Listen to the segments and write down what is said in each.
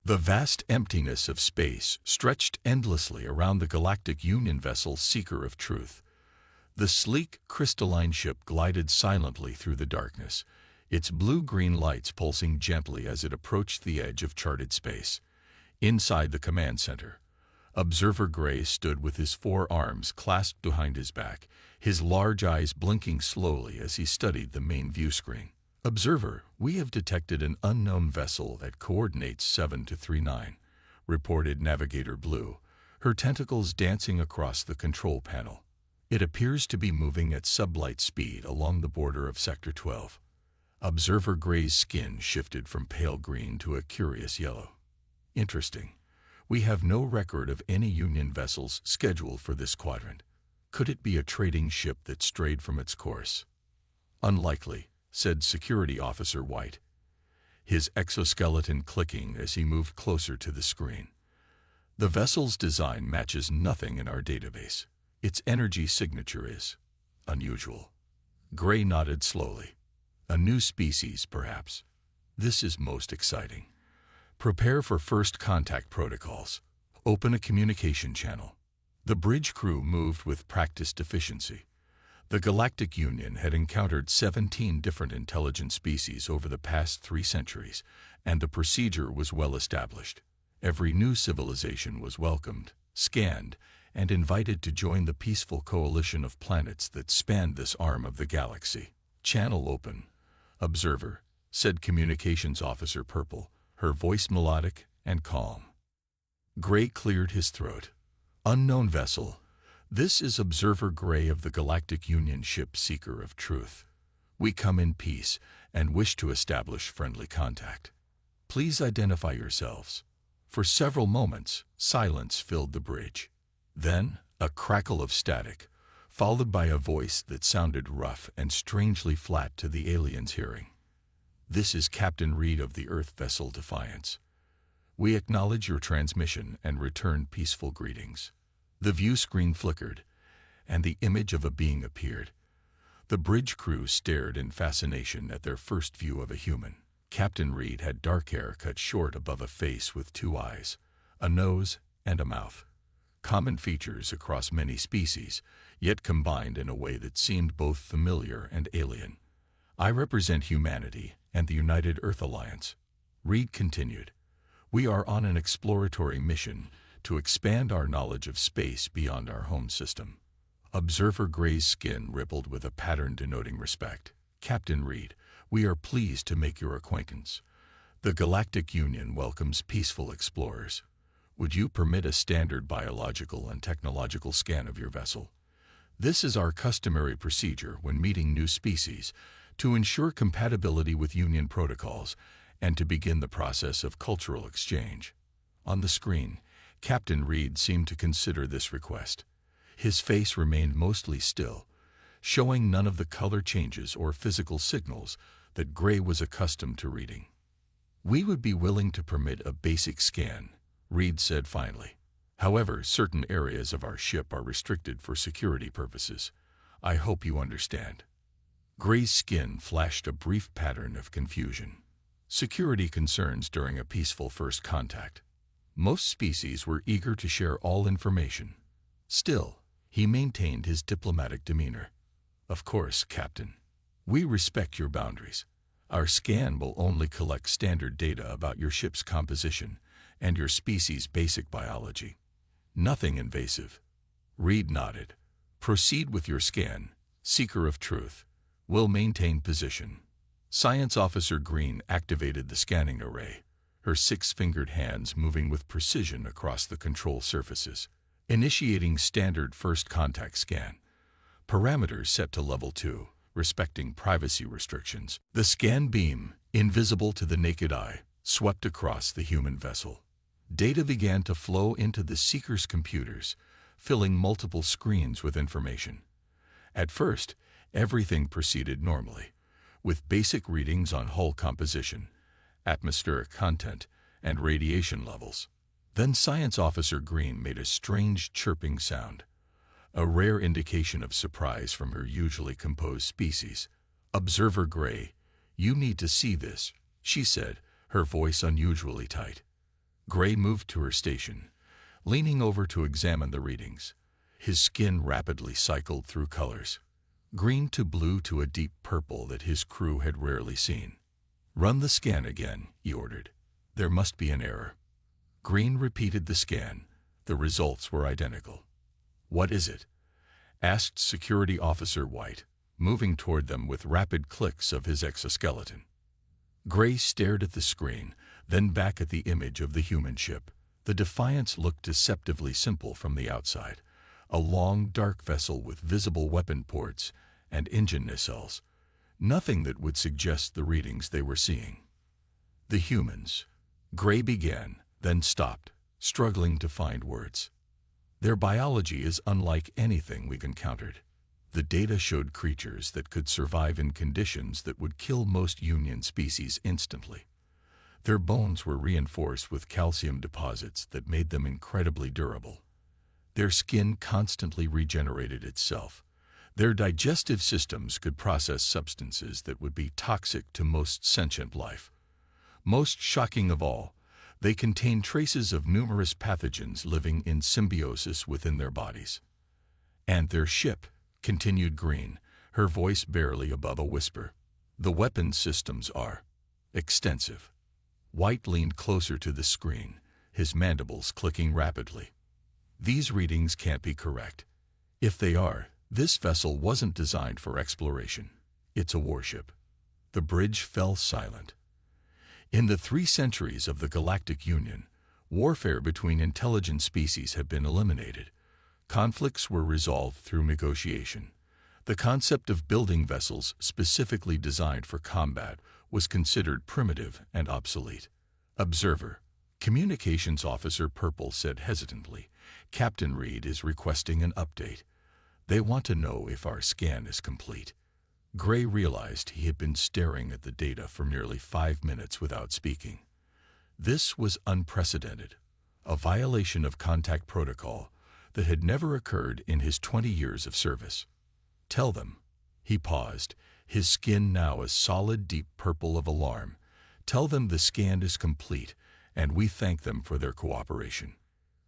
The vast emptiness of space stretched endlessly around the Galactic Union vessel Seeker of Truth. The sleek, crystalline ship glided silently through the darkness, its blue-green lights pulsing gently as it approached the edge of charted space. Inside the command center, Observer Gray stood with his forearms clasped behind his back, his large eyes blinking slowly as he studied the main view screen. "Observer, we have detected an unknown vessel at coordinates 7239, reported Navigator Blue, her tentacles dancing across the control panel. It appears to be moving at sublight speed along the border of Sector 12. Observer Gray's skin shifted from pale green to a curious yellow. "Interesting. We have no record of any Union vessels scheduled for this quadrant. Could it be a trading ship that strayed from its course?" "Unlikely," said Security Officer White, his exoskeleton clicking as he moved closer to the screen. "The vessel's design matches nothing in our database. Its energy signature is unusual." Gray nodded slowly. "A new species, perhaps. This is most exciting. Prepare for first contact protocols. Open a communication channel." The bridge crew moved with practiced efficiency. The Galactic Union had encountered 17 different intelligent species over the past 3 centuries, and the procedure was well established. Every new civilization was welcomed, scanned, and invited to join the peaceful coalition of planets that spanned this arm of the galaxy. "Channel open, Observer," said Communications Officer Purple, her voice melodic and calm. Gray cleared his throat. "Unknown vessel. This is Observer Gray of the Galactic Union ship Seeker of Truth. We come in peace and wish to establish friendly contact. Please identify yourselves." For several moments, silence filled the bridge. Then, a crackle of static, followed by a voice that sounded rough and strangely flat to the aliens' hearing. "This is Captain Reed of the Earth vessel Defiance. We acknowledge your transmission and return peaceful greetings." The view screen flickered, and the image of a being appeared. The bridge crew stared in fascination at their first view of a human. Captain Reed had dark hair cut short above a face with 2 eyes, a nose, and a mouth. Common features across many species, yet combined in a way that seemed both familiar and alien. "I represent humanity and the United Earth Alliance," Reed continued. "We are on an exploratory mission to expand our knowledge of space beyond our home system." Observer Gray's skin rippled with a pattern denoting respect. "Captain Reed, we are pleased to make your acquaintance. The Galactic Union welcomes peaceful explorers. Would you permit a standard biological and technological scan of your vessel? This is our customary procedure when meeting new species, to ensure compatibility with Union protocols and to begin the process of cultural exchange." On the screen, Captain Reed seemed to consider this request. His face remained mostly still, showing none of the color changes or physical signals that Gray was accustomed to reading. "We would be willing to permit a basic scan," Reed said finally. "However, certain areas of our ship are restricted for security purposes. I hope you understand." Gray's skin flashed a brief pattern of confusion. Security concerns during a peaceful first contact. Most species were eager to share all information. Still, he maintained his diplomatic demeanor. "Of course, Captain. We respect your boundaries. Our scan will only collect standard data about your ship's composition and your species' basic biology. Nothing invasive." Reed nodded. "Proceed with your scan, Seeker of Truth. We'll maintain position." Science Officer Green activated the scanning array, her 6-fingered hands moving with precision across the control surfaces. Initiating standard first contact scan. Parameters set to level 2, respecting privacy restrictions. The scan beam, invisible to the naked eye, swept across the human vessel. Data began to flow into the Seeker's computers, filling multiple screens with information. At first, everything proceeded normally, with basic readings on hull composition, atmospheric content, and radiation levels. Then Science Officer Green made a strange chirping sound, a rare indication of surprise from her usually composed species. "Observer Gray, you need to see this," she said, her voice unusually tight. Gray moved to her station, leaning over to examine the readings. His skin rapidly cycled through colors, green to blue to a deep purple that his crew had rarely seen. "Run the scan again," he ordered. "There must be an error." Green repeated the scan. The results were identical. "What is it?" asked Security Officer White, moving toward them with rapid clicks of his exoskeleton. Gray stared at the screen, then back at the image of the human ship. The Defiance looked deceptively simple from the outside. A long, dark vessel with visible weapon ports and engine nacelles. Nothing that would suggest the readings they were seeing. "The humans," Gray began, then stopped, struggling to find words. "Their biology is unlike anything we've encountered. The data showed creatures that could survive in conditions that would kill most Union species instantly. Their bones were reinforced with calcium deposits that made them incredibly durable. Their skin constantly regenerated itself. Their digestive systems could process substances that would be toxic to most sentient life. Most shocking of all, they contain traces of numerous pathogens living in symbiosis within their bodies. And their ship," continued Green, her voice barely above a whisper. "The weapons systems are extensive." White leaned closer to the screen, his mandibles clicking rapidly. "These readings can't be correct. If they are, this vessel wasn't designed for exploration. It's a warship." The bridge fell silent. In the 3 centuries of the Galactic Union, warfare between intelligent species had been eliminated. Conflicts were resolved through negotiation. The concept of building vessels specifically designed for combat was considered primitive and obsolete. "Observer," Communications Officer Purple said hesitantly, "Captain Reed is requesting an update. They want to know if our scan is complete." Gray realized he had been staring at the data for nearly 5 minutes without speaking. This was unprecedented, a violation of contact protocol that had never occurred in his 20 years of service. "Tell them," he paused, his skin now a solid deep purple of alarm. "Tell them the scan is complete, and we thank them for their cooperation."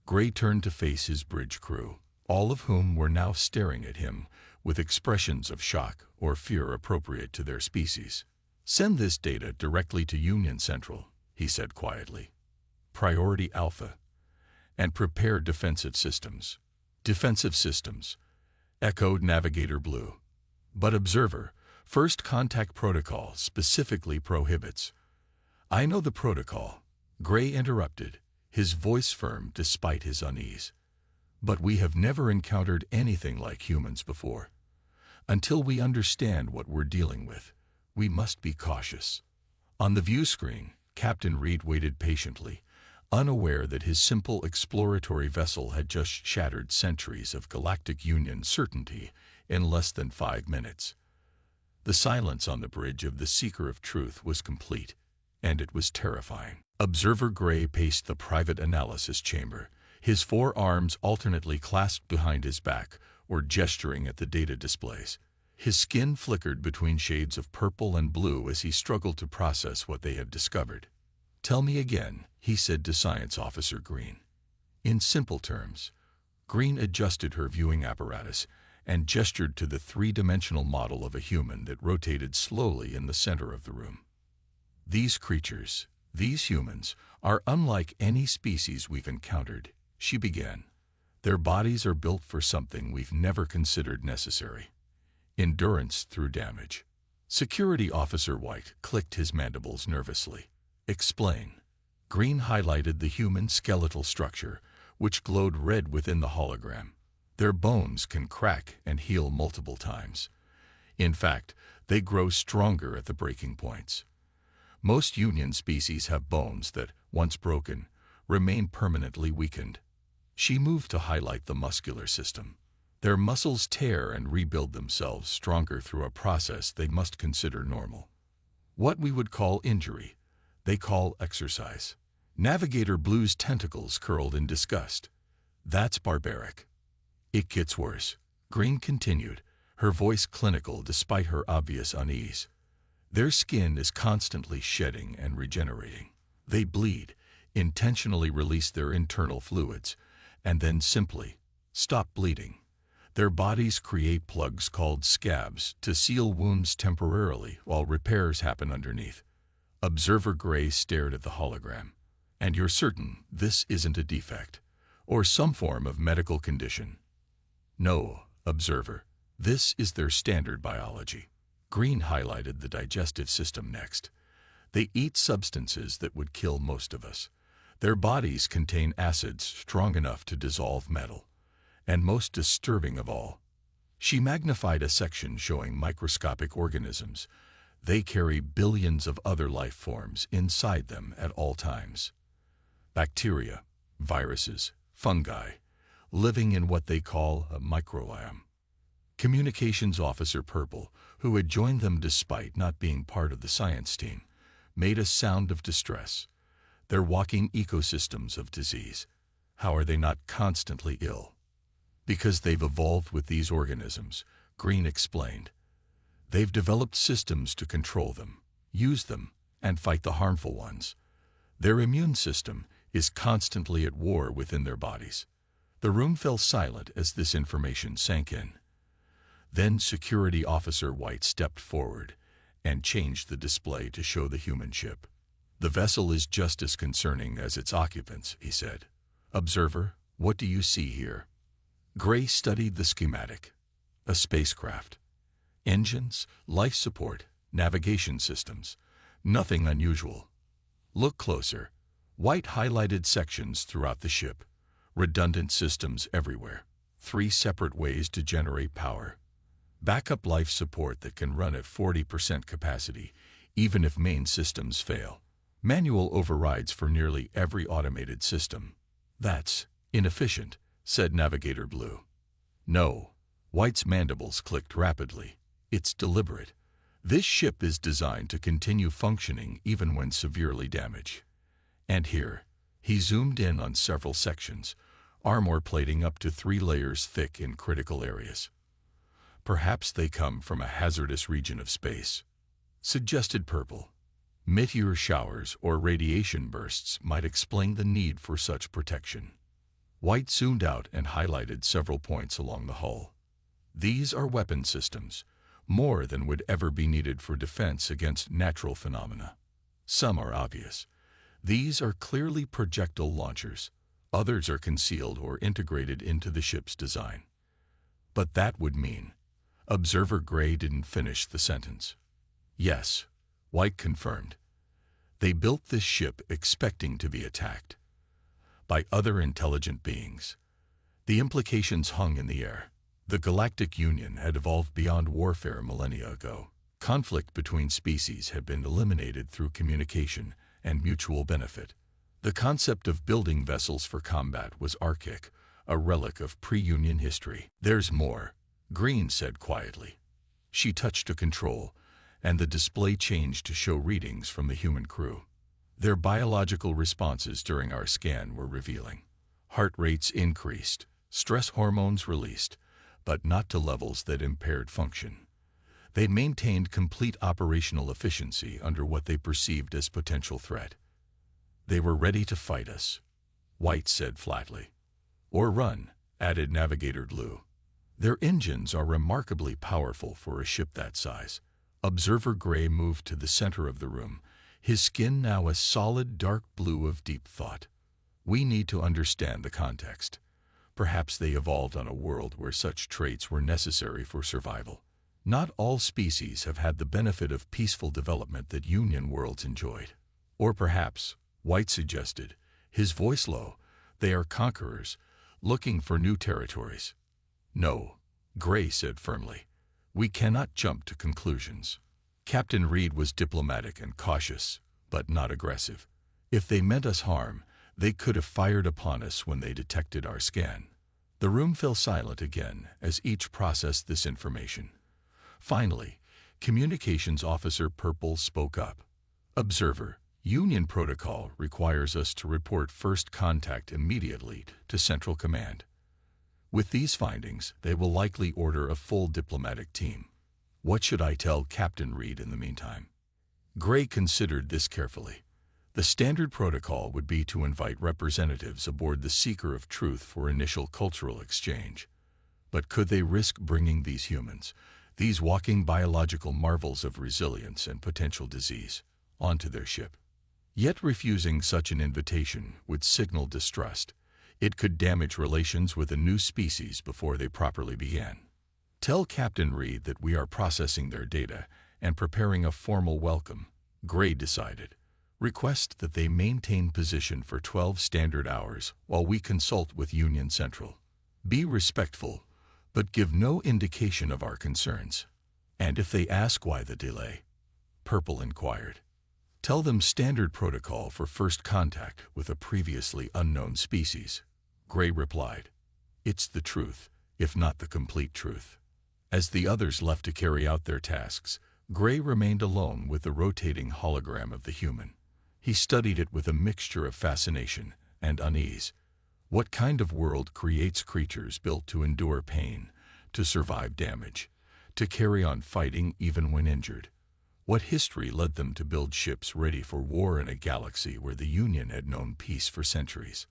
Gray turned to face his bridge crew, all of whom were now staring at him with expressions of shock or fear appropriate to their species. "Send this data directly to Union Central," he said quietly. "Priority Alpha. And prepare defensive systems." "Defensive systems," echoed Navigator Blue. "But Observer, first contact protocol specifically prohibits." "I know the protocol," Gray interrupted, his voice firm despite his unease. "But we have never encountered anything like humans before. Until we understand what we're dealing with, we must be cautious." On the view screen, Captain Reed waited patiently, unaware that his simple exploratory vessel had just shattered centuries of Galactic Union certainty in less than 5 minutes. The silence on the bridge of the Seeker of Truth was complete, and it was terrifying. Observer Gray paced the private analysis chamber, his 4 arms alternately clasped behind his back or gesturing at the data displays. His skin flickered between shades of purple and blue as he struggled to process what they had discovered. "Tell me again," he said to Science Officer Green. In simple terms, Green adjusted her viewing apparatus and gestured to the 3-dimensional model of a human that rotated slowly in the center of the room. "These creatures, these humans, are unlike any species we've encountered," she began. "Their bodies are built for something we've never considered necessary. Endurance through damage." Security Officer White clicked his mandibles nervously. "Explain." Green highlighted the human skeletal structure, which glowed red within the hologram. "Their bones can crack and heal multiple times. In fact, they grow stronger at the breaking points. Most Union species have bones that, once broken, remain permanently weakened." She moved to highlight the muscular system. "Their muscles tear and rebuild themselves stronger through a process they must consider normal. What we would call injury, they call exercise." Navigator Blue's tentacles curled in disgust. "That's barbaric." "It gets worse," Green continued, her voice clinical despite her obvious unease. "Their skin is constantly shedding and regenerating. They bleed, intentionally release their internal fluids, and then simply stop bleeding. Their bodies create plugs called scabs to seal wounds temporarily while repairs happen underneath. Observer Gray stared at the hologram. And you're certain this isn't a defect, or some form of medical condition? No, Observer. This is their standard biology. Green highlighted the digestive system next. They eat substances that would kill most of us. Their bodies contain acids strong enough to dissolve metal. And most disturbing of all, she magnified a section showing microscopic organisms. They carry billions of other life forms inside them at all times. Bacteria, viruses, fungi, living in what they call a microbiome. Communications Officer Purple, who had joined them despite not being part of the science team, made a sound of distress. They're walking ecosystems of disease. How are they not constantly ill? Because they've evolved with these organisms, Green explained. They've developed systems to control them, use them, and fight the harmful ones. Their immune system is constantly at war within their bodies. The room fell silent as this information sank in. Then Security Officer White stepped forward and changed the display to show the human ship. The vessel is just as concerning as its occupants, he said. Observer, what do you see here? Gray studied the schematic. A spacecraft. Engines, life support, navigation systems. Nothing unusual. Look closer. White highlighted sections throughout the ship. Redundant systems everywhere. 3 separate ways to generate power. Backup life support that can run at 40% capacity, even if main systems fail. Manual overrides for nearly every automated system. That's inefficient, said Navigator Blue. No. White's mandibles clicked rapidly. It's deliberate. This ship is designed to continue functioning even when severely damaged. And here, he zoomed in on several sections, armor plating up to 3 layers thick in critical areas. Perhaps they come from a hazardous region of space, suggested Purple. Meteor showers or radiation bursts might explain the need for such protection. White zoomed out and highlighted several points along the hull. These are weapon systems, more than would ever be needed for defense against natural phenomena. Some are obvious. These are clearly projectile launchers. Others are concealed or integrated into the ship's design. But that would mean... Observer Gray didn't finish the sentence. Yes, White confirmed. They built this ship expecting to be attacked by other intelligent beings. The implications hung in the air. The Galactic Union had evolved beyond warfare millennia ago. Conflict between species had been eliminated through communication and mutual benefit. The concept of building vessels for combat was archaic, a relic of pre-Union history. There's more, Green said quietly. She touched a control, and the display changed to show readings from the human crew. Their biological responses during our scan were revealing. Heart rates increased, stress hormones released, but not to levels that impaired function. They maintained complete operational efficiency under what they perceived as potential threat. They were ready to fight us, White said flatly. Or run, added Navigator Blue. Their engines are remarkably powerful for a ship that size. Observer Gray moved to the center of the room, his skin now a solid dark blue of deep thought. We need to understand the context. Perhaps they evolved on a world where such traits were necessary for survival. Not all species have had the benefit of peaceful development that Union worlds enjoyed. Or perhaps, White suggested, his voice low, they are conquerors, looking for new territories. No, Gray said firmly. We cannot jump to conclusions. Captain Reed was diplomatic and cautious, but not aggressive. If they meant us harm, they could have fired upon us when they detected our scan. The room fell silent again as each processed this information. Finally, Communications Officer Purple spoke up. Observer, Union protocol requires us to report first contact immediately to Central Command. With these findings, they will likely order a full diplomatic team. What should I tell Captain Reed in the meantime? Gray considered this carefully. The standard protocol would be to invite representatives aboard the Seeker of Truth for initial cultural exchange. But could they risk bringing these humans, these walking biological marvels of resilience and potential disease, onto their ship? Yet refusing such an invitation would signal distrust. It could damage relations with a new species before they properly began. Tell Captain Reed that we are processing their data and preparing a formal welcome, Gray decided. Request that they maintain position for 12 standard hours while we consult with Union Central. Be respectful, but give no indication of our concerns. And if they ask why the delay, Purple inquired. Tell them standard protocol for first contact with a previously unknown species. Gray replied. It's the truth, if not the complete truth. As the others left to carry out their tasks, Gray remained alone with the rotating hologram of the human. He studied it with a mixture of fascination and unease. What kind of world creates creatures built to endure pain, to survive damage, to carry on fighting even when injured? What history led them to build ships ready for war in a galaxy where the Union had known peace for centuries?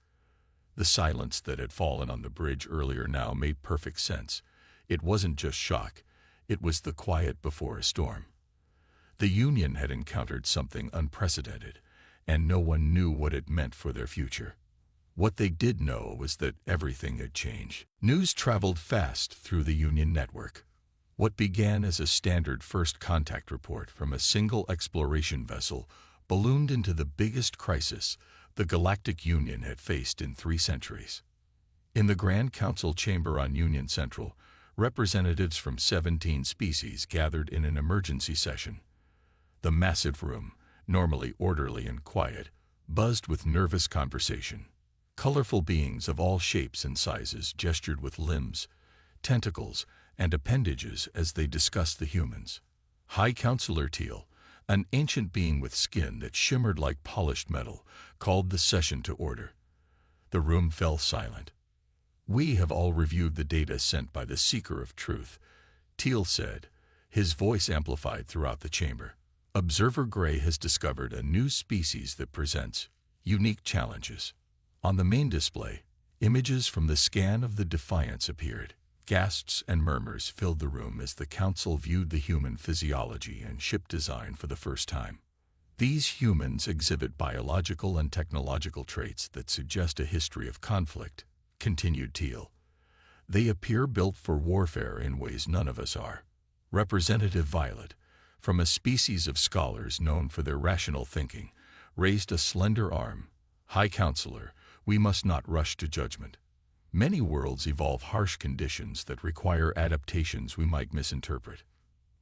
The silence that had fallen on the bridge earlier now made perfect sense. It wasn't just shock, it was the quiet before a storm. The Union had encountered something unprecedented, and no one knew what it meant for their future. What they did know was that everything had changed. News traveled fast through the Union network. What began as a standard first contact report from a single exploration vessel ballooned into the biggest crisis the Galactic Union had faced in 3 centuries. In the Grand Council chamber on Union Central, representatives from 17 species gathered in an emergency session. The massive room, normally orderly and quiet, buzzed with nervous conversation. Colorful beings of all shapes and sizes gestured with limbs, tentacles, and appendages as they discussed the humans. High Counselor Teal, an ancient being with skin that shimmered like polished metal, called the session to order. The room fell silent. We have all reviewed the data sent by the Seeker of Truth, Teal said, his voice amplified throughout the chamber. Observer Gray has discovered a new species that presents unique challenges. On the main display, images from the scan of the Defiance appeared. Gasps and murmurs filled the room as the council viewed the human physiology and ship design for the first time. These humans exhibit biological and technological traits that suggest a history of conflict, continued Teal. They appear built for warfare in ways none of us are. Representative Violet, from a species of scholars known for their rational thinking, raised a slender arm. High Counselor, we must not rush to judgment. Many worlds evolve harsh conditions that require adaptations we might misinterpret.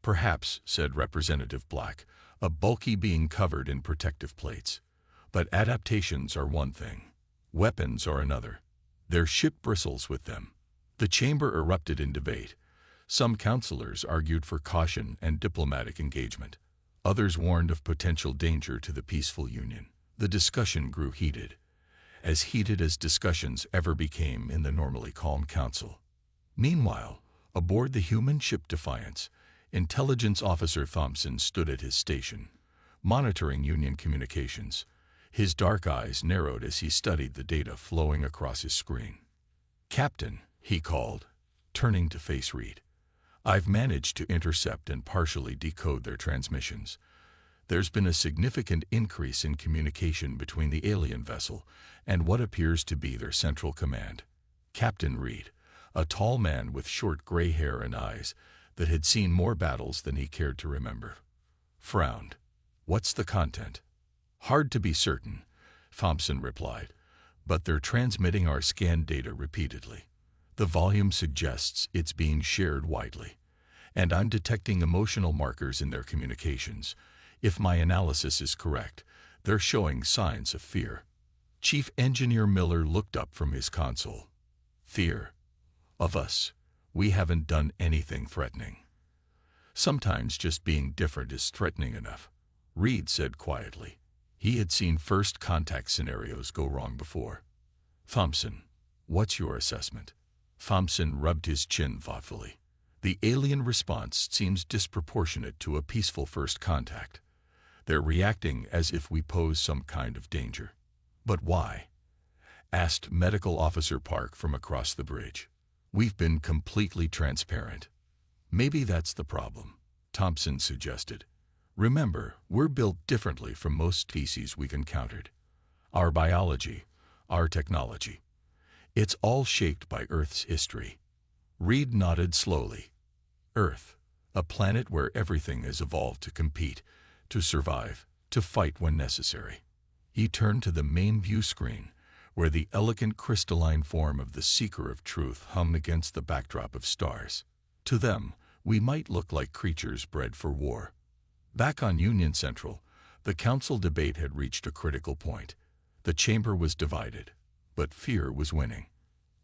Perhaps, said Representative Black, a bulky being covered in protective plates. But adaptations are one thing. Weapons are another. Their ship bristles with them. The chamber erupted in debate. Some counselors argued for caution and diplomatic engagement. Others warned of potential danger to the peaceful Union. The discussion grew heated as discussions ever became in the normally calm council. Meanwhile, aboard the human ship Defiance, Intelligence Officer Thompson stood at his station, monitoring Union communications. His dark eyes narrowed as he studied the data flowing across his screen. Captain, he called, turning to face Reed. I've managed to intercept and partially decode their transmissions. There's been a significant increase in communication between the alien vessel and what appears to be their central command. Captain Reed, a tall man with short gray hair and eyes that had seen more battles than he cared to remember, frowned. What's the content? Hard to be certain, Thompson replied, but they're transmitting our scan data repeatedly. The volume suggests it's being shared widely, and I'm detecting emotional markers in their communications. If my analysis is correct, they're showing signs of fear. Chief Engineer Miller looked up from his console. Fear. Of us. We haven't done anything threatening. Sometimes just being different is threatening enough, Reed said quietly. He had seen first contact scenarios go wrong before. Thompson, what's your assessment? Thompson rubbed his chin thoughtfully. The alien response seems disproportionate to a peaceful first contact. They're reacting as if we pose some kind of danger. But why? Asked Medical Officer Park from across the bridge. We've been completely transparent. Maybe that's the problem, Thompson suggested. Remember, we're built differently from most species we've encountered. Our biology, our technology. It's all shaped by Earth's history. Reed nodded slowly. Earth, a planet where everything has evolved to compete, to survive, to fight when necessary. He turned to the main view screen, where the elegant crystalline form of the Seeker of Truth hummed against the backdrop of stars. To them, we might look like creatures bred for war. Back on Union Central, the council debate had reached a critical point. The chamber was divided, but fear was winning.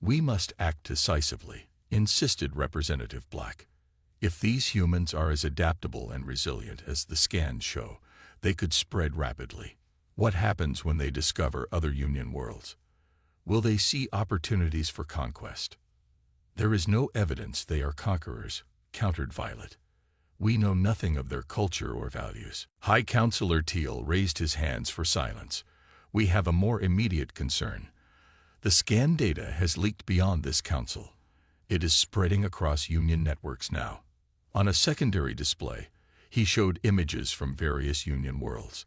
We must act decisively, insisted Representative Black. If these humans are as adaptable and resilient as the scans show, they could spread rapidly. What happens when they discover other Union worlds? Will they see opportunities for conquest? There is no evidence they are conquerors, countered Violet. We know nothing of their culture or values. High Counselor Teal raised his hands for silence. We have a more immediate concern. The scan data has leaked beyond this council. It is spreading across Union networks now. On a secondary display, he showed images from various Union worlds.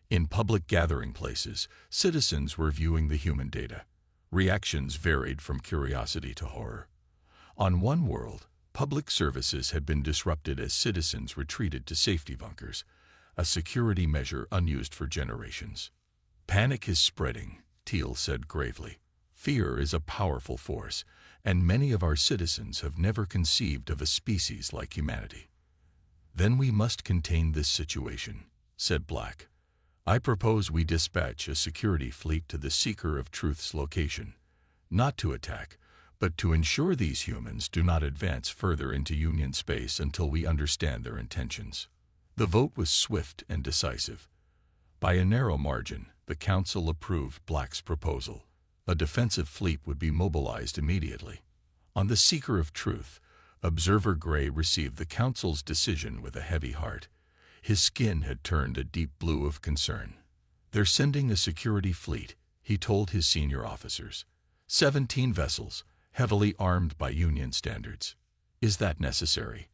In public gathering places, citizens were viewing the human data. Reactions varied from curiosity to horror. On one world, public services had been disrupted as citizens retreated to safety bunkers, a security measure unused for generations. Panic is spreading, Teal said gravely. Fear is a powerful force, and many of our citizens have never conceived of a species like humanity. Then we must contain this situation, said Black. I propose we dispatch a security fleet to the Seeker of Truth's location, not to attack, but to ensure these humans do not advance further into Union space until we understand their intentions. The vote was swift and decisive. By a narrow margin, the council approved Black's proposal. A defensive fleet would be mobilized immediately. On the Seeker of Truth, Observer Gray received the council's decision with a heavy heart. His skin had turned a deep blue of concern. They're sending a security fleet, he told his senior officers. 17 vessels, heavily armed by Union standards. Is that necessary?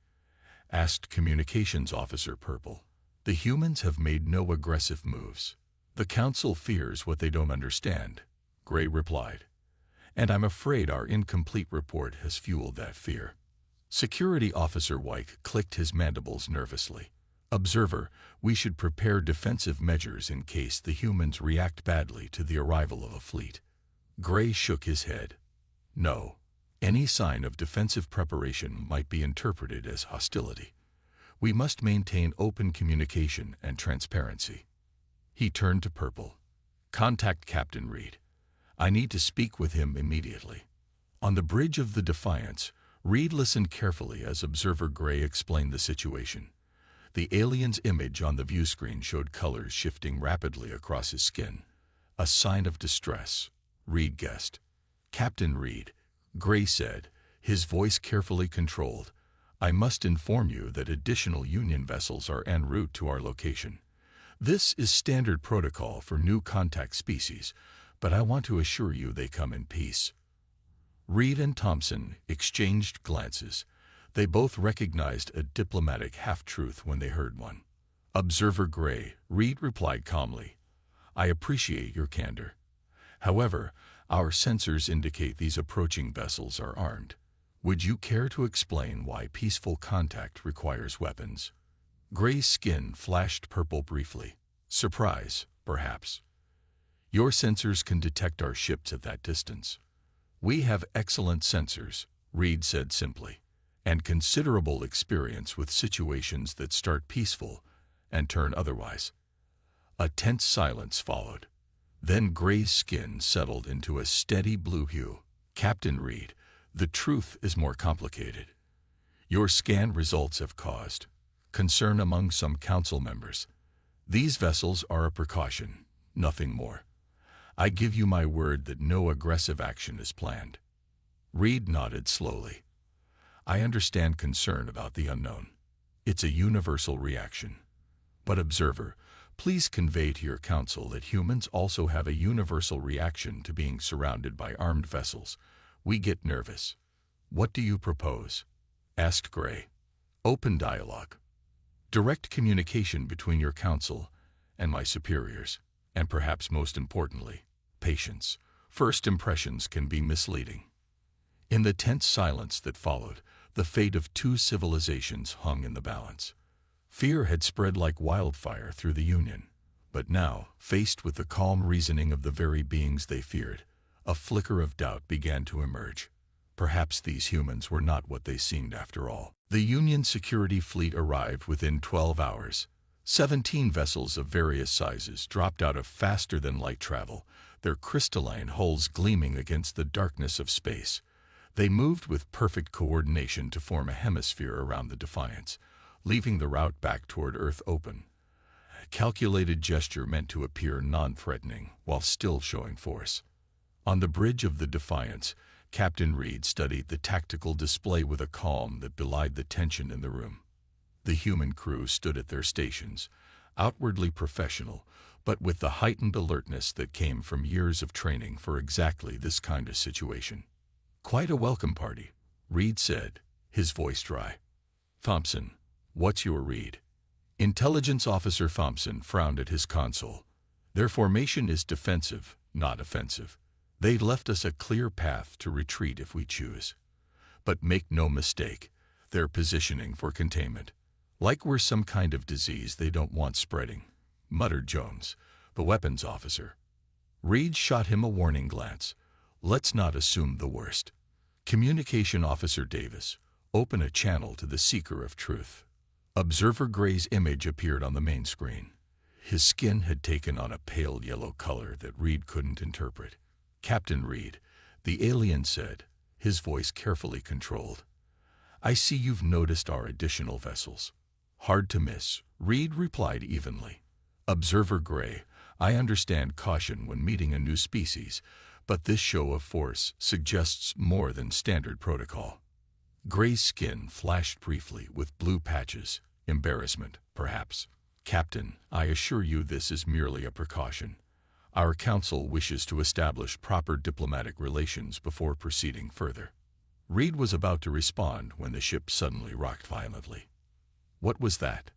Asked Communications Officer Purple. The humans have made no aggressive moves. The council fears what they don't understand, Gray replied. And I'm afraid our incomplete report has fueled that fear. Security Officer White clicked his mandibles nervously. Observer, we should prepare defensive measures in case the humans react badly to the arrival of a fleet. Gray shook his head. No. Any sign of defensive preparation might be interpreted as hostility. We must maintain open communication and transparency. He turned to Purple. Contact Captain Reed. I need to speak with him immediately. On the bridge of the Defiance, Reed listened carefully as Observer Gray explained the situation. The alien's image on the view screen showed colors shifting rapidly across his skin. A sign of distress, Reed guessed. Captain Reed, Gray said, his voice carefully controlled. I must inform you that additional Union vessels are en route to our location. This is standard protocol for new contact species, but I want to assure you they come in peace. Reed and Thompson exchanged glances. They both recognized a diplomatic half-truth when they heard one. Observer Gray, Reed replied calmly. I appreciate your candor. However, our sensors indicate these approaching vessels are armed. Would you care to explain why peaceful contact requires weapons? Gray's skin flashed purple briefly. Surprise, perhaps. Your sensors can detect our ships at that distance. We have excellent sensors, Reed said simply, and considerable experience with situations that start peaceful and turn otherwise. A tense silence followed. Then Gray's skin settled into a steady blue hue. Captain Reed, the truth is more complicated. Your scan results have caused concern among some council members. These vessels are a precaution, nothing more. I give you my word that no aggressive action is planned. Reed nodded slowly. I understand concern about the unknown. It's a universal reaction. But observer, Please convey to your council that humans also have a universal reaction to being surrounded by armed vessels. We get nervous. What do you propose? Asked Gray. Open dialogue. Direct communication between your council and my superiors, and perhaps most importantly, patience. First impressions can be misleading. In the tense silence that followed, the fate of two civilizations hung in the balance. Fear had spread like wildfire through the Union, but now, faced with the calm reasoning of the very beings they feared, a flicker of doubt began to emerge. Perhaps these humans were not what they seemed after all. The Union security fleet arrived within 12 hours. 17 vessels of various sizes dropped out of faster-than-light travel, their crystalline hulls gleaming against the darkness of space. They moved with perfect coordination to form a hemisphere around the Defiance, leaving the route back toward Earth open. A calculated gesture meant to appear non-threatening while still showing force. On the bridge of the Defiance, Captain Reed studied the tactical display with a calm that belied the tension in the room. The human crew stood at their stations, outwardly professional, but with the heightened alertness that came from years of training for exactly this kind of situation. Quite a welcome party, Reed said, his voice dry. Thompson, what's your read? Intelligence Officer Thompson frowned at his console. Their formation is defensive, not offensive. They left us a clear path to retreat if we choose. But make no mistake, they're positioning for containment. Like we're some kind of disease they don't want spreading, muttered Jones, the weapons officer. Reed shot him a warning glance. Let's not assume the worst. Communication Officer Davis, open a channel to the seeker of truth. Observer Gray's image appeared on the main screen. His skin had taken on a pale yellow color that Reed couldn't interpret. Captain Reed, the alien said, his voice carefully controlled. I see you've noticed our additional vessels. Hard to miss, Reed replied evenly. Observer Gray, I understand caution when meeting a new species, but this show of force suggests more than standard protocol. Gray's skin flashed briefly with blue patches, embarrassment, perhaps. Captain, I assure you this is merely a precaution. Our council wishes to establish proper diplomatic relations before proceeding further. Reed was about to respond when the ship suddenly rocked violently. What was that?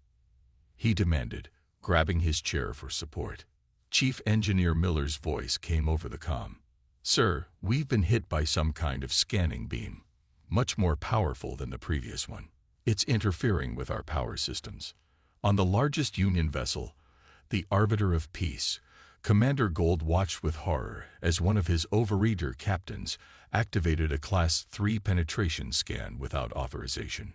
He demanded, grabbing his chair for support. Chief Engineer Miller's voice came over the comm. Sir, we've been hit by some kind of scanning beam, much more powerful than the previous one. It's interfering with our power systems. On the largest Union vessel, the Arbiter of Peace, Commander Gold watched with horror as one of his overreader captains activated a Class 3 penetration scan without authorization.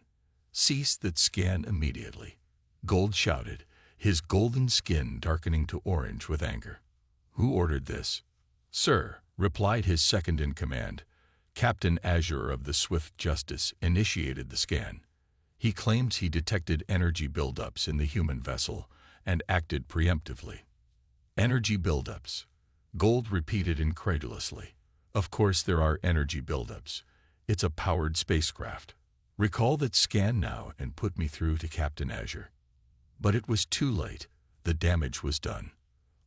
Cease that scan immediately, Gold shouted, his golden skin darkening to orange with anger. Who ordered this? Sir, replied his second-in-command. Captain Azure of the Swift Justice initiated the scan. He claims he detected energy buildups in the human vessel and acted preemptively. Energy buildups, Gold repeated incredulously. Of course there are energy buildups. It's a powered spacecraft. Recall that scan now and put me through to Captain Azure. But it was too late. The damage was done.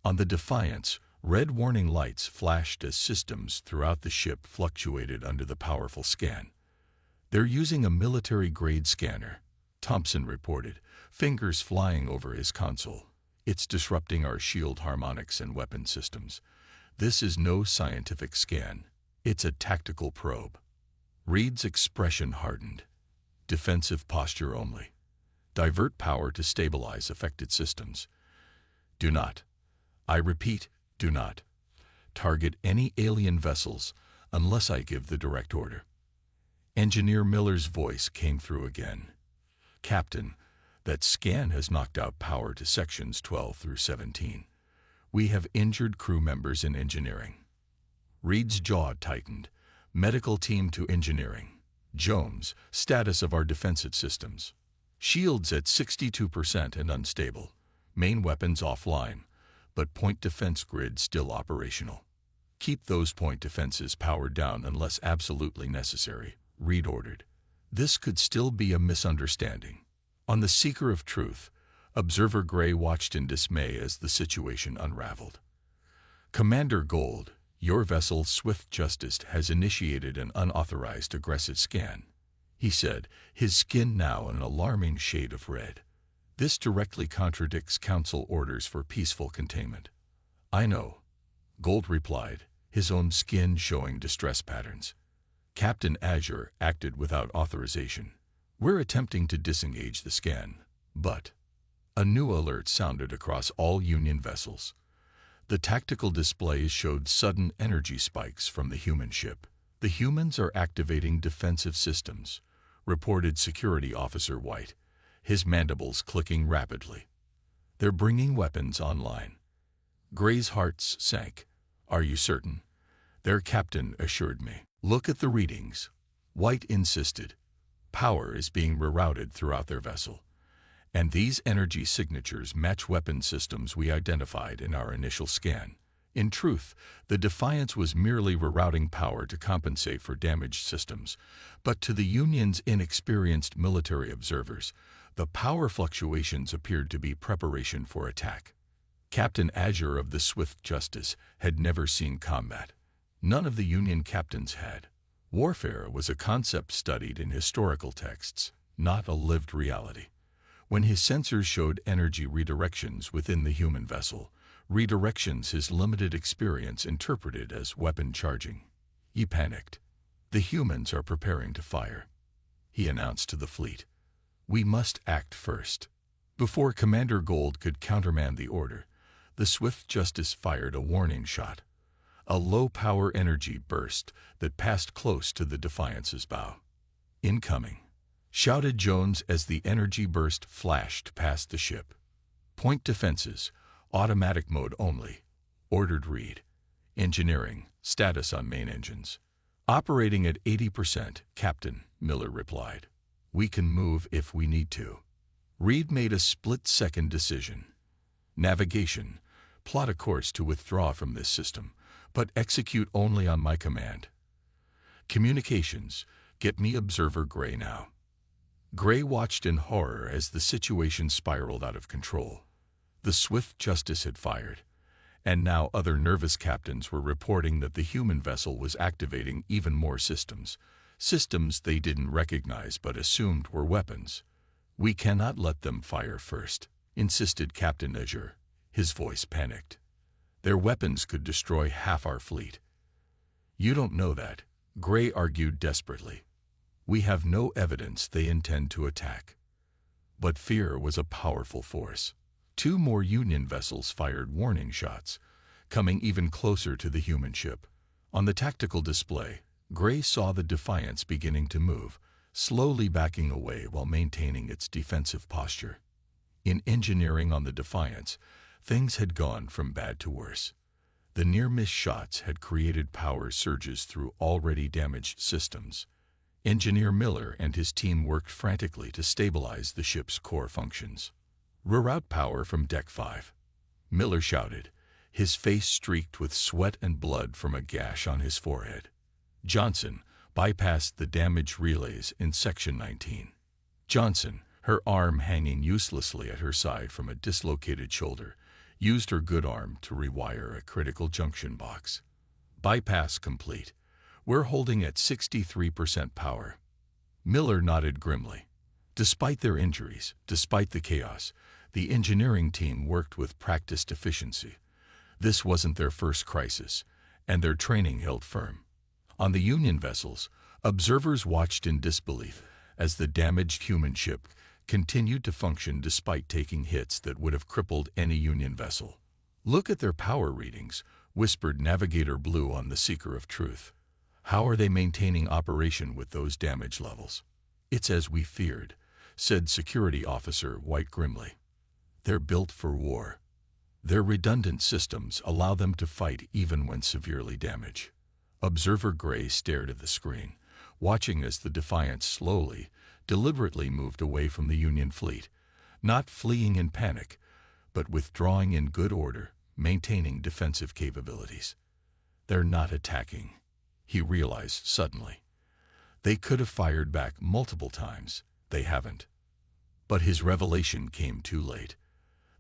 On the Defiance, red warning lights flashed as systems throughout the ship fluctuated under the powerful scan. They're using a military-grade scanner, Thompson reported, fingers flying over his console. It's disrupting our shield harmonics and weapon systems. This is no scientific scan. It's a tactical probe. Reed's expression hardened. Defensive posture only. Divert power to stabilize affected systems. Do not, I repeat, do not, target any alien vessels unless I give the direct order. Engineer Miller's voice came through again. Captain, that scan has knocked out power to sections 12 through 17. We have injured crew members in engineering. Reed's jaw tightened. Medical team to engineering. Jones, status of our defensive systems. Shields at 62% and unstable. Main weapons offline, but point defense grid still operational. Keep those point defenses powered down unless absolutely necessary, Reed ordered. This could still be a misunderstanding. On the Seeker of Truth, Observer Gray watched in dismay as the situation unraveled. "Commander Gold, your vessel Swift Justice has initiated an unauthorized aggressive scan," he said, his skin now an alarming shade of red. "This directly contradicts Council orders for peaceful containment." "I know," Gold replied, his own skin showing distress patterns. "Captain Azure acted without authorization. We're attempting to disengage the scan, but—" A new alert sounded across all Union vessels. The tactical displays showed sudden energy spikes from the human ship. "The humans are activating defensive systems," reported Security Officer White, his mandibles clicking rapidly. "They're bringing weapons online." Gray's heart sank. "Are you certain?" Their captain assured me. "Look at the readings," White insisted. "Power is being rerouted throughout their vessel. And these energy signatures match weapon systems we identified in our initial scan. In truth, the Defiance was merely rerouting power to compensate for damaged systems, but to the Union's inexperienced military observers, the power fluctuations appeared to be preparation for attack." Captain Azure of the Swift Justice had never seen combat. None of the Union captains had. Warfare was a concept studied in historical texts, not a lived reality. When his sensors showed energy redirections within the human vessel, redirections his limited experience interpreted as weapon charging, he panicked. "The humans are preparing to fire," he announced to the fleet. "We must act first." Before Commander Gold could countermand the order, the Swift Justice fired a warning shot. A low-power energy burst that passed close to the Defiance's bow. "Incoming," shouted Jones as the energy burst flashed past the ship. "Point defenses, automatic mode only," ordered Reed. "Engineering, status on main engines." "Operating at 80%, Captain," Miller replied. "We can move if we need to." Reed made a split-second decision. "Navigation, plot a course to withdraw from this system, but execute only on my command." "Communications, get me Observer Gray now." Gray watched in horror as the situation spiraled out of control. The Swift Justice had fired, and now other nervous captains were reporting that the human vessel was activating even more systems they didn't recognize but assumed were weapons. "We cannot let them fire first," insisted Captain Azure, his voice panicked. "Their weapons could destroy half our fleet." "You don't know that," Gray argued desperately. "We have no evidence they intend to attack." But fear was a powerful force. Two more Union vessels fired warning shots, coming even closer to the human ship. On the tactical display, Gray saw the Defiance beginning to move, slowly backing away while maintaining its defensive posture. In engineering on the Defiance, things had gone from bad to worse. The near-miss shots had created power surges through already damaged systems. Engineer Miller and his team worked frantically to stabilize the ship's core functions. "Reroute power from Deck 5. Miller shouted, his face streaked with sweat and blood from a gash on his forehead. Johnson bypassed the damaged relays in Section 19. Johnson, her arm hanging uselessly at her side from a dislocated shoulder, used her good arm to rewire a critical junction box. "Bypass complete. We're holding at 63% power." Miller nodded grimly. Despite their injuries, despite the chaos, the engineering team worked with practiced efficiency. This wasn't their first crisis, and their training held firm. On the Union vessels, observers watched in disbelief as the damaged human ship continued to function despite taking hits that would have crippled any Union vessel. "Look at their power readings," whispered Navigator Blue on the Seeker of Truth. "How are they maintaining operation with those damage levels?" "It's as we feared," said Security Officer White grimly. "They're built for war. Their redundant systems allow them to fight even when severely damaged." Observer Gray stared at the screen, watching as the Defiance slowly, deliberately moved away from the Union fleet, not fleeing in panic, but withdrawing in good order, maintaining defensive capabilities. "They're not attacking," he realized suddenly. "They could have fired back multiple times. They haven't." But his revelation came too late.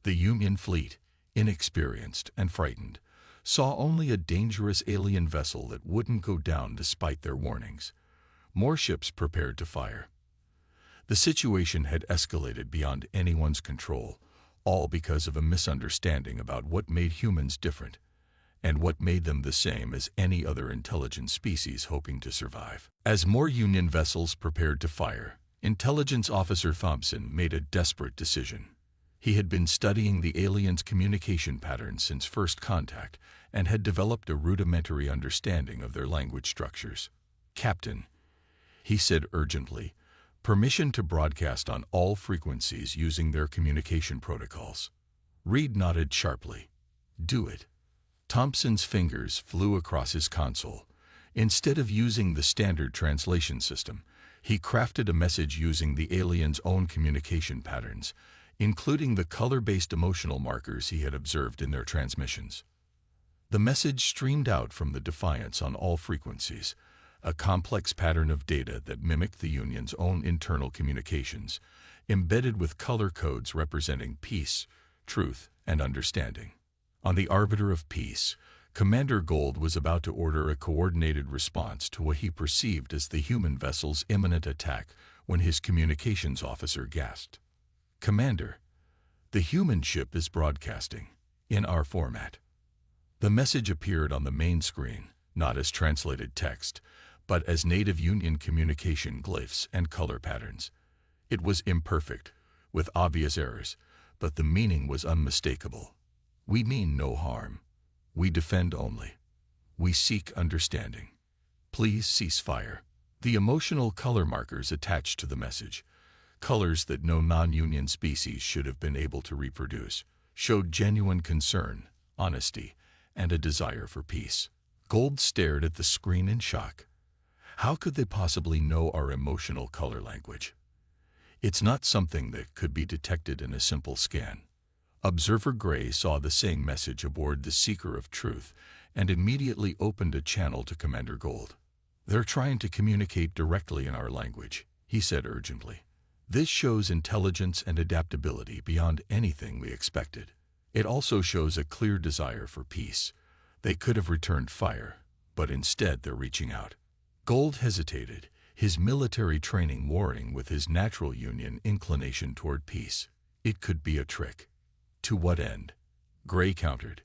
The Union fleet, inexperienced and frightened, saw only a dangerous alien vessel that wouldn't go down despite their warnings. More ships prepared to fire. The situation had escalated beyond anyone's control, all because of a misunderstanding about what made humans different and what made them the same as any other intelligent species hoping to survive. As more Union vessels prepared to fire, Intelligence Officer Thompson made a desperate decision. He had been studying the aliens' communication patterns since first contact and had developed a rudimentary understanding of their language structures. "Captain," he said urgently, "permission to broadcast on all frequencies using their communication protocols." Reed nodded sharply. "Do it." Thompson's fingers flew across his console. Instead of using the standard translation system, he crafted a message using the aliens' own communication patterns, including the color-based emotional markers he had observed in their transmissions. The message streamed out from the Defiance on all frequencies, a complex pattern of data that mimicked the Union's own internal communications, embedded with color codes representing peace, truth, and understanding. On the Arbiter of Peace, Commander Gold was about to order a coordinated response to what he perceived as the human vessel's imminent attack when his communications officer gasped. "Commander, the human ship is broadcasting, in our format." The message appeared on the main screen, not as translated text, but as native Union communication glyphs and color patterns. It was imperfect, with obvious errors, but the meaning was unmistakable. "We mean no harm. We defend only. We seek understanding. Please cease fire." The emotional color markers attached to the message, colors that no non-Union species should have been able to reproduce, showed genuine concern, honesty, and a desire for peace. Gold stared at the screen in shock. How could they possibly know our emotional color language? It's not something that could be detected in a simple scan. Observer Gray saw the same message aboard the Seeker of Truth and immediately opened a channel to Commander Gold. "They're trying to communicate directly in our language," he said urgently. "This shows intelligence and adaptability beyond anything we expected. It also shows a clear desire for peace. They could have returned fire, but instead they're reaching out." Gold hesitated, his military training warring with his natural Union inclination toward peace. It could be a trick. "To what end?" Gray countered.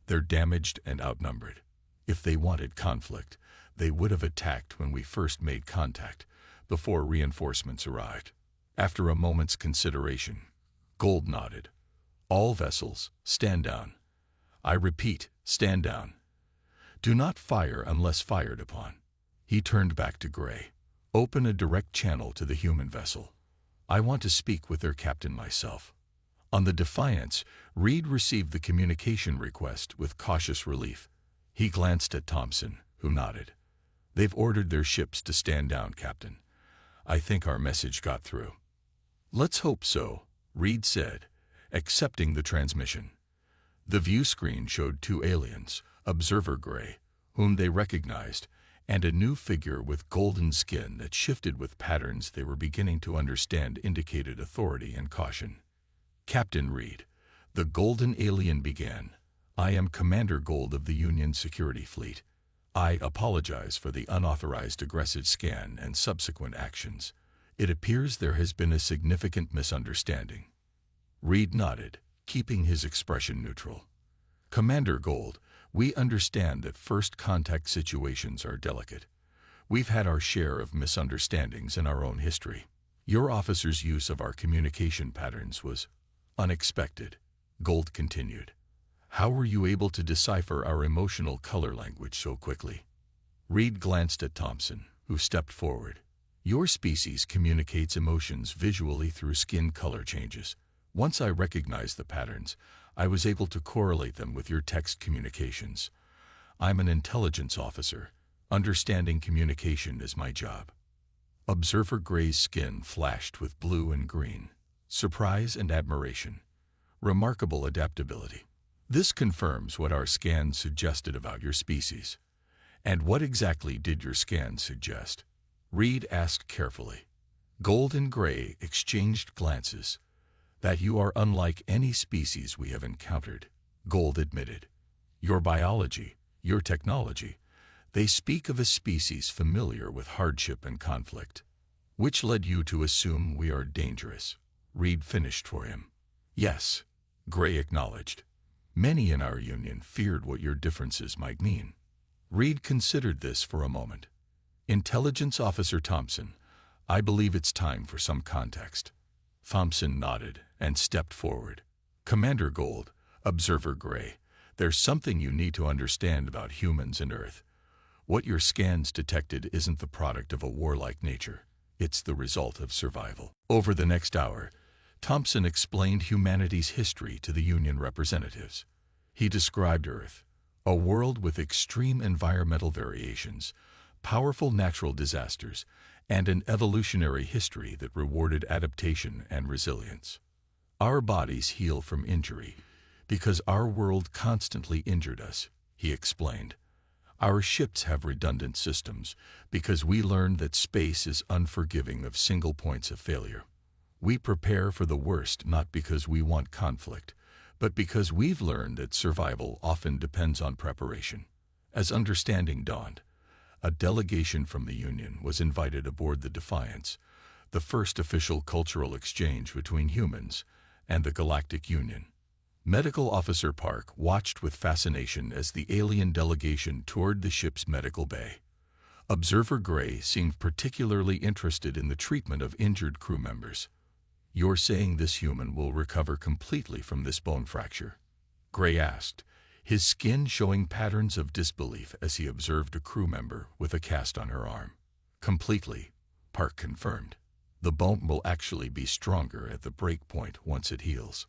"They're damaged and outnumbered. If they wanted conflict, they would have attacked when we first made contact, before reinforcements arrived." After a moment's consideration, Gold nodded. "All vessels, stand down. I repeat, stand down. Do not fire unless fired upon." He turned back to Gray. "Open a direct channel to the human vessel. I want to speak with their captain myself." On the Defiance, Reed received the communication request with cautious relief. He glanced at Thompson, who nodded. "They've ordered their ships to stand down, Captain. I think our message got through." "Let's hope so," Reed said, accepting the transmission. The view screen showed two aliens, Observer Gray, whom they recognized, and a new figure with golden skin that shifted with patterns they were beginning to understand indicated authority and caution. "Captain Reed," the golden alien began, "I am Commander Gold of the Union Security Fleet. I apologize for the unauthorized aggressive scan and subsequent actions. It appears there has been a significant misunderstanding." Reed nodded, keeping his expression neutral. "Commander Gold, we understand that first contact situations are delicate. We've had our share of misunderstandings in our own history. Your officer's use of our communication patterns was unexpected," Gold continued. "How were you able to decipher our emotional color language so quickly?" Reed glanced at Thompson, who stepped forward. "Your species communicates emotions visually through skin color changes. Once I recognized the patterns, I was able to correlate them with your text communications. I'm an intelligence officer. Understanding communication is my job." Observer Gray's skin flashed with blue and green. Surprise and admiration. Remarkable adaptability. "This confirms what our scans suggested about your species." "And what exactly did your scans suggest?" Reed asked carefully. Gold and Gray exchanged glances. That you are unlike any species we have encountered, Gold admitted. Your biology, your technology, they speak of a species familiar with hardship and conflict. Which led you to assume we are dangerous? Reed finished for him. Yes, Gray acknowledged. Many in our union feared what your differences might mean. Reed considered this for a moment. Intelligence Officer Thompson, I believe it's time for some context. Thompson nodded and stepped forward. Commander Gold, Observer Gray, there's something you need to understand about humans and Earth. What your scans detected isn't the product of a warlike nature. It's the result of survival. Over the next hour, Thompson explained humanity's history to the Union representatives. He described Earth, a world with extreme environmental variations, powerful natural disasters, and an evolutionary history that rewarded adaptation and resilience. Our bodies heal from injury because our world constantly injured us, he explained. Our ships have redundant systems because we learned that space is unforgiving of single points of failure. We prepare for the worst not because we want conflict, but because we've learned that survival often depends on preparation. As understanding dawned, a delegation from the Union was invited aboard the Defiance, the first official cultural exchange between humans and the Galactic Union. Medical Officer Park watched with fascination as the alien delegation toured the ship's medical bay. Observer Gray seemed particularly interested in the treatment of injured crew members. You're saying this human will recover completely from this bone fracture? Gray asked, his skin showing patterns of disbelief as he observed a crew member with a cast on her arm. Completely, Park confirmed. The bone will actually be stronger at the break point once it heals.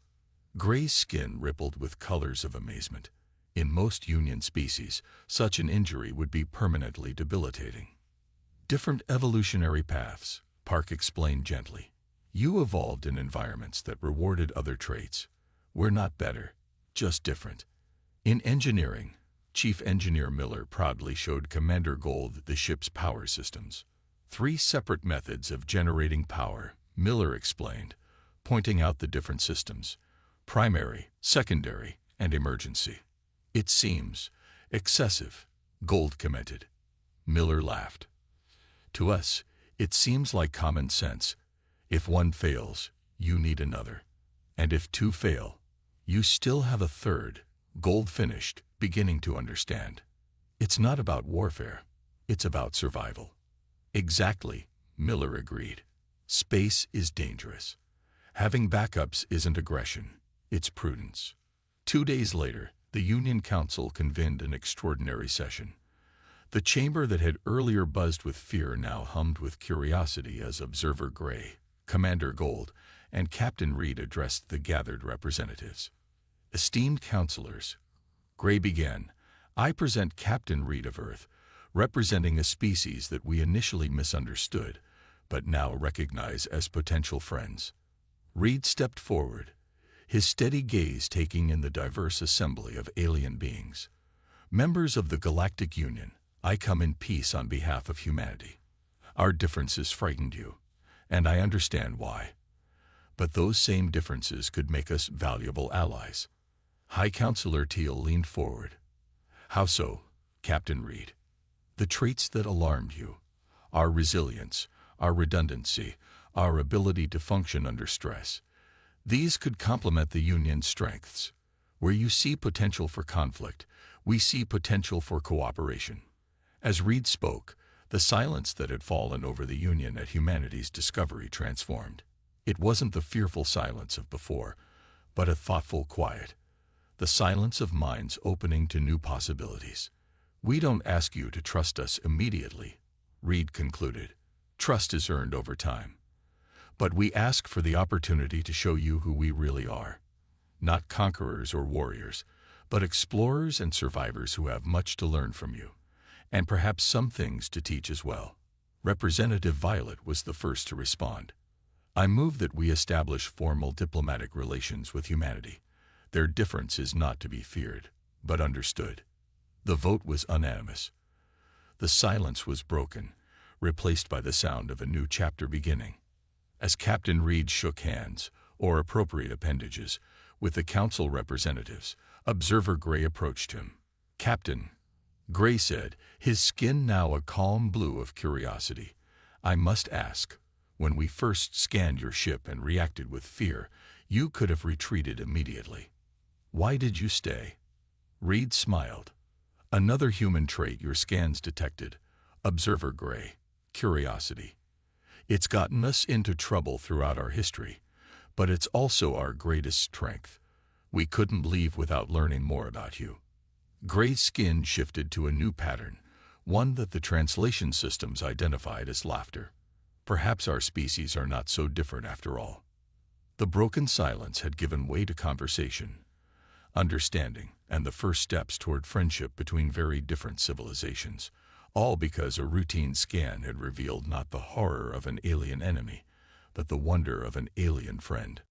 Gray's skin rippled with colors of amazement. In most Union species, such an injury would be permanently debilitating. Different evolutionary paths, Park explained gently. You evolved in environments that rewarded other traits. We're not better, just different. In engineering, Chief Engineer Miller proudly showed Commander Gold the ship's power systems. 3 separate methods of generating power, Miller explained, pointing out the different systems: primary, secondary, and emergency. It seems excessive, Gold commented. Miller laughed. To us, it seems like common sense. If one fails, you need another. And if 2 fail, you still have a third, Gold finished, beginning to understand. It's not about warfare. It's about survival. Exactly, Miller agreed. Space is dangerous. Having backups isn't aggression. It's prudence. 2 days later, the Union Council convened an extraordinary session. The chamber that had earlier buzzed with fear now hummed with curiosity as Observer Gray, Commander Gold, and Captain Reed addressed the gathered representatives. Esteemed counselors, Gray began, I present Captain Reed of Earth, representing a species that we initially misunderstood, but now recognize as potential friends. Reed stepped forward, his steady gaze taking in the diverse assembly of alien beings. Members of the Galactic Union, I come in peace on behalf of humanity. Our differences frightened you, and I understand why. But those same differences could make us valuable allies. High Counselor Teal leaned forward. How so, Captain Reed? The traits that alarmed you, our resilience, our redundancy, our ability to function under stress, these could complement the Union's strengths. Where you see potential for conflict, we see potential for cooperation. As Reed spoke, the silence that had fallen over the Union at humanity's discovery transformed. It wasn't the fearful silence of before, but a thoughtful quiet. The silence of minds opening to new possibilities. We don't ask you to trust us immediately, Reed concluded. Trust is earned over time. But we ask for the opportunity to show you who we really are. Not conquerors or warriors, but explorers and survivors who have much to learn from you, and perhaps some things to teach as well. Representative Violet was the first to respond. I move that we establish formal diplomatic relations with humanity. Their difference is not to be feared, but understood. The vote was unanimous. The silence was broken, replaced by the sound of a new chapter beginning. As Captain Reed shook hands, or appropriate appendages, with the council representatives. Observer Gray approached him. "Captain," Gray said, his skin now a calm blue of curiosity, "I must ask, when we first scanned your ship and reacted with fear, you could have retreated immediately. Why did you stay?" Reed smiled. "Another human trait your scans detected, Observer Gray, curiosity. It's gotten us into trouble throughout our history, but it's also our greatest strength. We couldn't leave without learning more about you." Gray's skin shifted to a new pattern, one that the translation systems identified as laughter. "Perhaps our species are not so different after all." The broken silence had given way to conversation, understanding, and the first steps toward friendship between very different civilizations, all because a routine scan had revealed not the horror of an alien enemy, but the wonder of an alien friend.